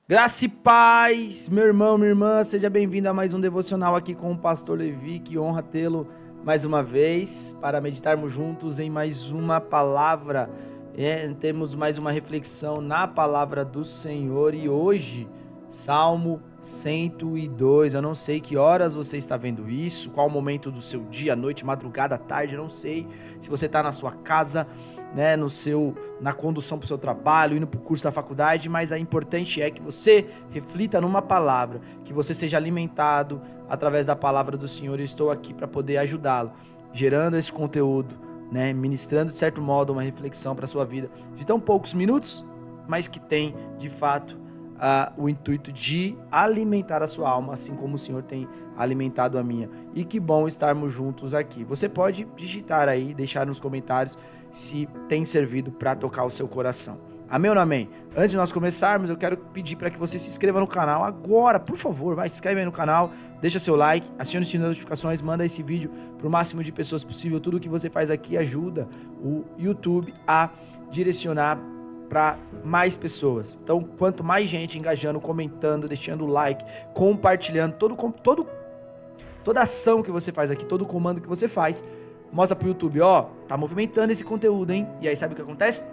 Graça e paz, meu irmão, minha irmã, seja bem-vindo a mais um devocional aqui com o pastor Levi, que honra tê-lo mais uma vez, para meditarmos juntos em mais uma palavra, temos mais uma reflexão na palavra do Senhor e hoje, Salmo 102, eu não sei que horas você está vendo isso, qual o momento do seu dia, noite, madrugada, tarde, eu não sei se você está na sua casa, né, na condução para o seu trabalho, indo para o curso da faculdade, mas o importante é que você reflita numa palavra, que você seja alimentado através da palavra do Senhor. Eu estou aqui para poder ajudá-lo, gerando esse conteúdo, né, ministrando de certo modo uma reflexão para a sua vida, de tão poucos minutos, mas que tem de fato o intuito de alimentar a sua alma, assim como o Senhor tem alimentado a minha. E que bom estarmos juntos aqui. Você pode digitar aí, deixar nos comentários se tem servido para tocar o seu coração. Amém ou não amém? Antes de nós começarmos, eu quero pedir para que você se inscreva no canal agora, por favor, vai, se inscreve aí no canal, deixa seu like, acione o sininho das notificações, manda esse vídeo para o máximo de pessoas possível. Tudo que você faz aqui ajuda o YouTube a direcionar para mais pessoas. Então, quanto mais gente engajando, comentando, deixando o like, compartilhando, toda ação que você faz aqui, todo comando que você faz, mostra pro YouTube, ó, tá movimentando esse conteúdo, hein? E aí sabe o que acontece?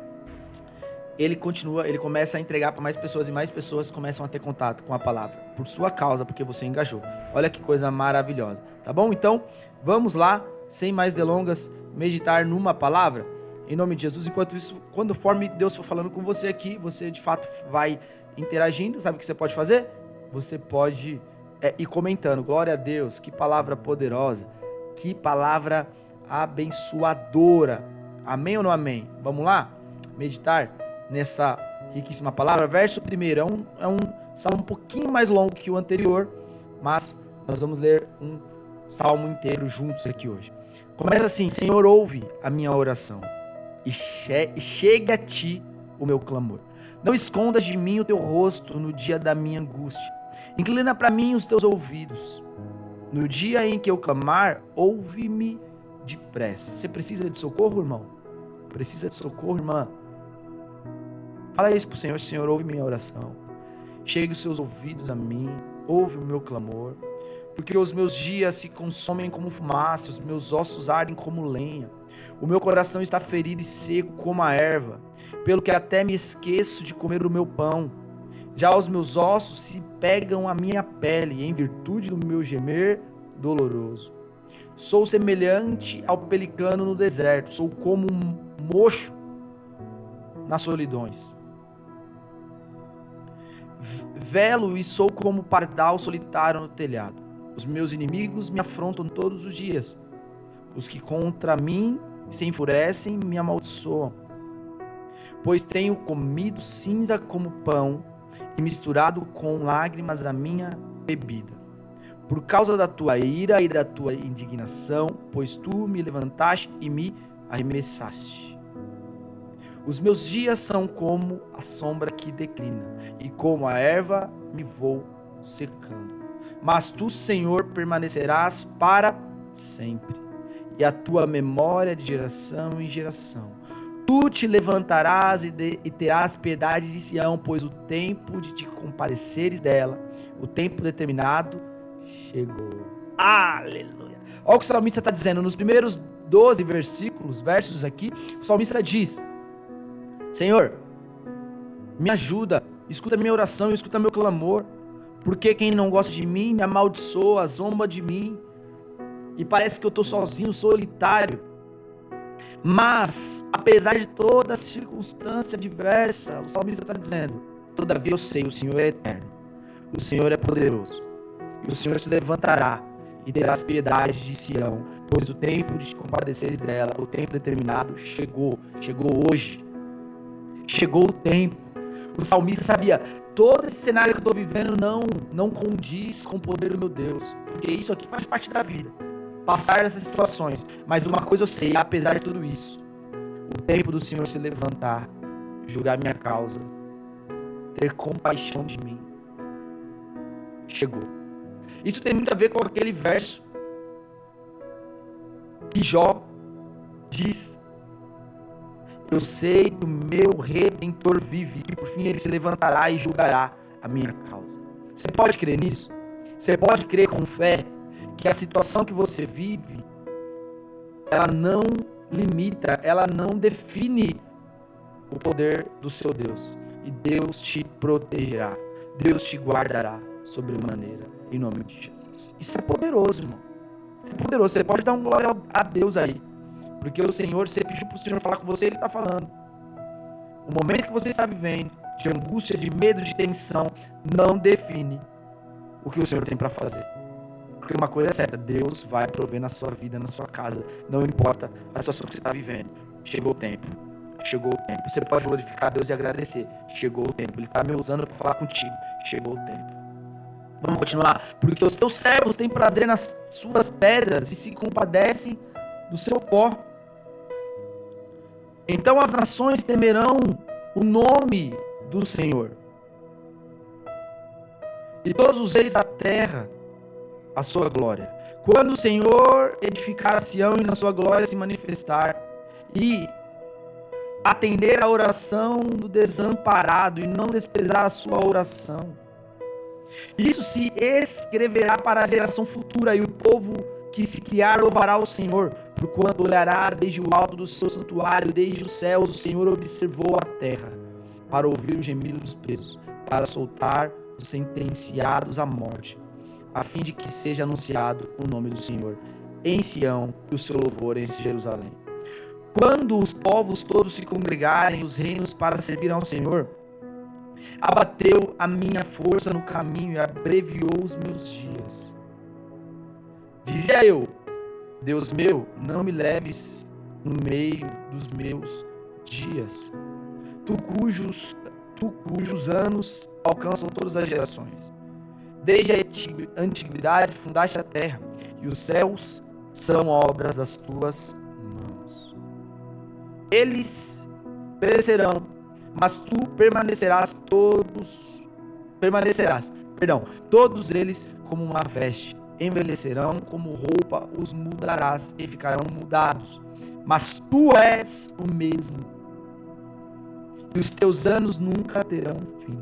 Ele começa a entregar para mais pessoas e mais pessoas começam a ter contato com a palavra, por sua causa, porque você engajou. Olha que coisa maravilhosa, tá bom? Então, vamos lá, sem mais delongas, meditar numa palavra, em nome de Jesus. Enquanto isso, conforme Deus for falando com você aqui, você de fato vai interagindo. Sabe o que você pode fazer? Você pode ir comentando. Glória a Deus, que palavra poderosa, que palavra abençoadora. Amém ou não amém? Vamos lá? Meditar nessa riquíssima palavra. Verso 1 é um salmo um pouquinho mais longo que o anterior, mas nós vamos ler um salmo inteiro juntos aqui hoje. Começa assim: Senhor, ouve a minha oração e chega a ti o meu clamor. Não escondas de mim o teu rosto no dia da minha angústia. Inclina para mim os teus ouvidos. No dia em que eu clamar, ouve-me depressa. Você precisa de socorro, irmão? Precisa de socorro, irmã? Fala isso pro Senhor: Senhor, ouve minha oração. Chegue os seus ouvidos a mim, ouve o meu clamor. Porque os meus dias se consomem como fumaça, os meus ossos ardem como lenha. O meu coração está ferido e seco como a erva, pelo que até me esqueço de comer o meu pão. Já os meus ossos se pegam à minha pele, em virtude do meu gemer doloroso. Sou semelhante ao pelicano no deserto, sou como um mocho nas solidões. Velo e sou como pardal solitário no telhado. Os meus inimigos me afrontam todos os dias. Os que contra mim se enfurecem me amaldiçoam. Pois tenho comido cinza como pão e misturado com lágrimas a minha bebida. Por causa da tua ira e da tua indignação, pois tu me levantaste e me arremessaste. Os meus dias são como a sombra que declina, e como a erva me vou secando. Mas tu, Senhor, permanecerás para sempre, e a tua memória de geração em geração. Tu te levantarás e terás piedade de Sião, pois o tempo de te compadeceres dela, o tempo determinado, chegou. Aleluia! Olha o que o salmista está dizendo. Nos primeiros 12 versos aqui, o salmista diz: Senhor, me ajuda, escuta minha oração, escuta meu clamor, porque quem não gosta de mim me amaldiçoa, zomba de mim, e parece que eu estou sozinho, solitário. Mas, apesar de toda circunstância adversa, o salmista está dizendo: todavia eu sei, o Senhor é eterno, o Senhor é poderoso, e o Senhor se levantará e terás piedade de Sião, pois o tempo de te compadeceres dela, o tempo determinado, chegou hoje. Chegou o tempo. O salmista sabia: todo esse cenário que eu estou vivendo não condiz com o poder do meu Deus, porque isso aqui faz parte da vida, passar essas situações. Mas uma coisa eu sei: apesar de tudo isso, o tempo do Senhor se levantar, julgar minha causa, ter compaixão de mim, chegou. Isso tem muito a ver com aquele verso que Jó diz: eu sei que o meu Redentor vive, e por fim ele se levantará e julgará a minha causa. Você pode crer nisso? Você pode crer com fé que a situação que você vive, ela não limita, ela não define o poder do seu Deus. E Deus te protegerá. Deus te guardará sobremaneira, em nome de Jesus. Isso é poderoso, irmão. Isso é poderoso. Você pode dar um glória a Deus aí. Porque o Senhor, você pediu para o Senhor falar com você, Ele está falando. O momento que você está vivendo, de angústia, de medo, de tensão, não define o que o Senhor tem para fazer. Porque uma coisa é certa, Deus vai prover na sua vida, na sua casa. Não importa a situação que você está vivendo. Chegou o tempo. Chegou o tempo. Você pode glorificar a Deus e agradecer. Chegou o tempo. Ele está me usando para falar contigo. Chegou o tempo. Vamos continuar. Porque os teus servos têm prazer nas suas pedras e se compadecem do seu pó. Então as nações temerão o nome do Senhor. E todos os reis da terra a sua glória. Quando o Senhor edificar a Sião e na sua glória se manifestar e atender a oração do desamparado e não desprezar a sua oração. Isso se escreverá para a geração futura e o povo que se criar louvará o Senhor, porquanto olhará desde o alto do seu santuário, desde os céus o Senhor observou a terra, para ouvir o gemido dos presos, para soltar os sentenciados à morte, a fim de que seja anunciado o nome do Senhor em Sião e o seu louvor em Jerusalém. Quando os povos todos se congregarem, os reinos para servir ao Senhor, abateu a minha força no caminho e abreviou os meus dias. Dizia eu, Deus meu, não me leves no meio dos meus dias, tu cujos anos alcançam todas as gerações. Desde a antiguidade fundaste a terra, e os céus são obras das tuas mãos. Eles perecerão, mas tu todos eles como uma veste, envelhecerão como roupa, os mudarás e ficarão mudados. Mas tu és o mesmo, e os teus anos nunca terão fim.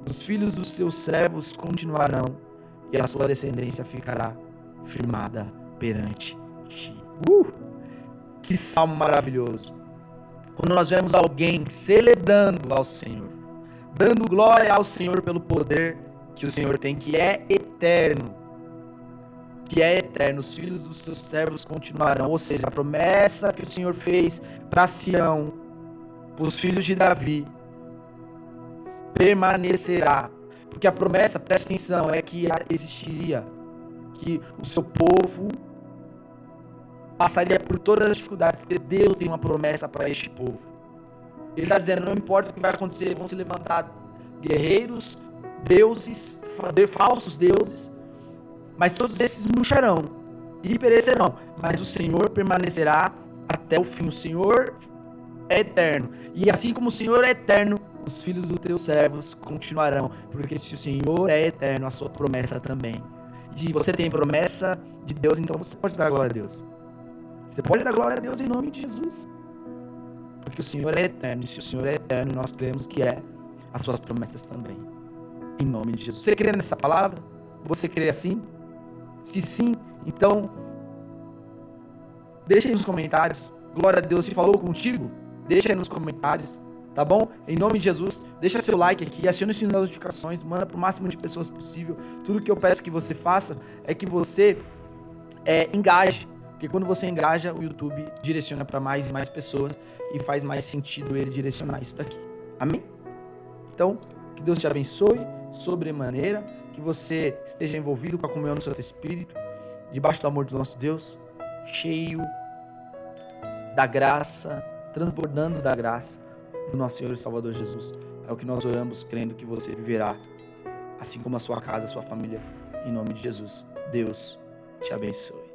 Os filhos dos seus servos continuarão, e a sua descendência ficará firmada perante ti. Que salmo maravilhoso! Quando nós vemos alguém celebrando ao Senhor, dando glória ao Senhor pelo poder que o Senhor tem, que é eterno, os filhos dos seus servos continuarão, ou seja, a promessa que o Senhor fez para Sião, para os filhos de Davi, permanecerá, porque a promessa, presta atenção, é que existiria, que o seu povo passaria por todas as dificuldades, porque Deus tem uma promessa para este povo. Ele está dizendo, não importa o que vai acontecer, vão se levantar guerreiros, deuses, falsos deuses, mas todos esses murcharão e perecerão, mas o Senhor permanecerá até o fim. O Senhor é eterno, e assim como o Senhor é eterno, os filhos dos teus servos continuarão, porque se o Senhor é eterno, a sua promessa também. E se você tem promessa de Deus, então você pode dar glória a Deus. Você pode dar glória a Deus em nome de Jesus. Porque o Senhor é eterno. E se o Senhor é eterno, nós cremos que é as suas promessas também. Em nome de Jesus. Você crê nessa palavra? Você crê assim? Se sim, então deixa aí nos comentários. Glória a Deus. Se falou contigo, deixa aí nos comentários. Tá bom? Em nome de Jesus, deixa seu like aqui, acione o sininho das notificações, manda para o máximo de pessoas possível. Tudo que eu peço que você faça é que você engaje. Porque quando você engaja, o YouTube direciona para mais e mais pessoas e faz mais sentido ele direcionar isso daqui. Amém? Então, que Deus te abençoe sobremaneira, que você esteja envolvido com a comunhão do Santo Espírito, debaixo do amor do nosso Deus, cheio da graça, transbordando da graça do nosso Senhor e Salvador Jesus. É o que nós oramos, crendo que você viverá, assim como a sua casa, a sua família, em nome de Jesus. Deus te abençoe.